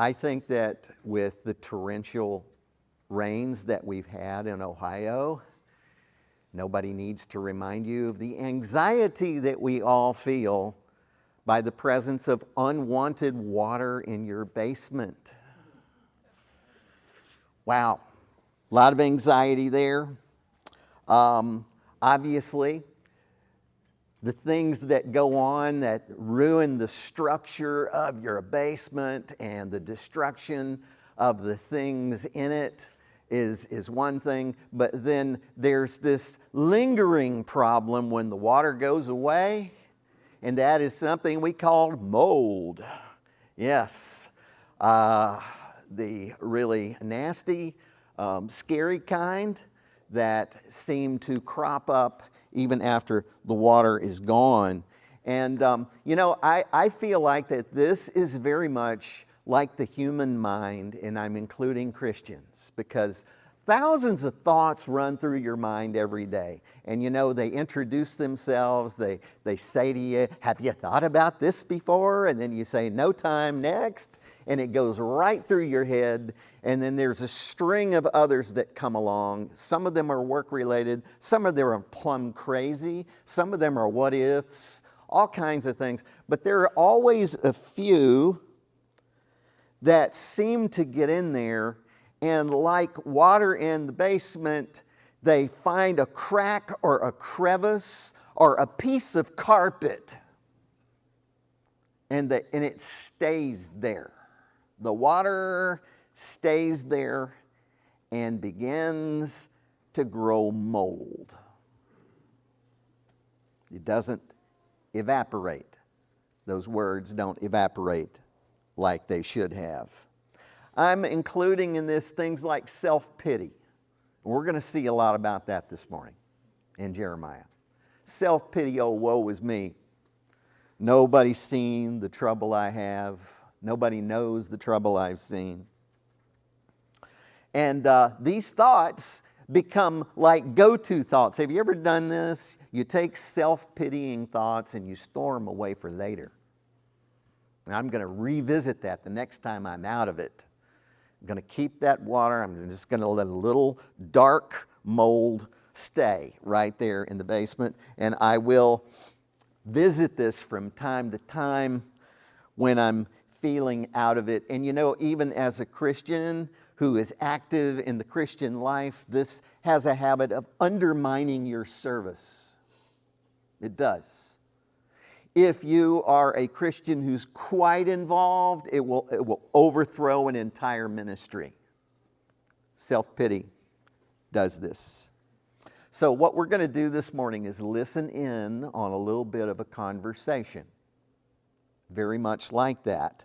I think that with the torrential rains that we've had in Ohio, nobody needs to remind you of the anxiety that we all feel by the presence of unwanted water in your basement. Wow, a lot of anxiety there. Obviously, the things that go on that ruin the structure of your basement and the destruction of the things in it is one thing, but then there's this lingering problem when the water goes away, and that is something we call mold. Yes, the really nasty, scary kind that seem to crop up even after the water is gone. And I feel like that this is very much like the human mind, and I'm including Christians, because thousands of thoughts run through your mind every day. And they introduce themselves, they say to you, have you thought about this before? And then you say, no time, next. And it goes right through your head. And then there's a string of others that come along. Some of them are work related, some of them are plumb crazy, some of them are what ifs, all kinds of things. But there are always a few that seem to get in there, and like water in the basement, they find a crack or a crevice or a piece of carpet, and it stays there. The water stays there and begins to grow mold. It doesn't evaporate. Those words don't evaporate like they should have. I'm including in this things like self-pity. We're going to see a lot about that this morning in Jeremiah. Self-pity, oh, woe is me. Nobody's seen the trouble I have. Nobody knows the trouble I've seen. And these thoughts become like go-to thoughts. Have you ever done this? You take self-pitying thoughts and you store them away for later. And I'm going to revisit that the next time I'm out of it. I'm going to keep that water. I'm just going to let a little dark mold stay right there in the basement. And I will visit this from time to time when I'm feeling out of it. And even as a Christian who is active in the Christian life, this has a habit of undermining your service. It does. If you are a Christian who's quite involved, it will overthrow an entire ministry. Self-pity does this. So what we're going to do this morning is listen in on a little bit of a conversation. Very much like that.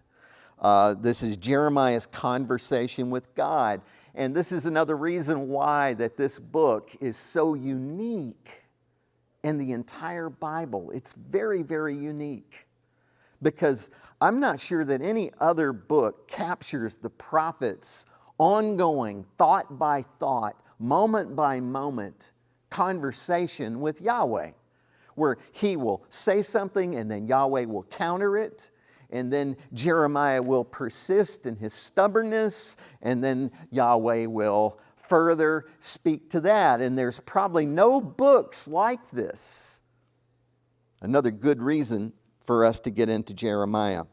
This is Jeremiah's conversation with God. And this is another reason why that this book is so unique in the entire Bible. It's very, very unique, because I'm not sure that any other book captures the prophet's ongoing, thought by thought, moment by moment conversation with Yahweh, where he will say something and then Yahweh will counter it, and then Jeremiah will persist in his stubbornness, and then Yahweh will further speak to that. And there's probably no books like this. Another good reason for us to get into Jeremiah.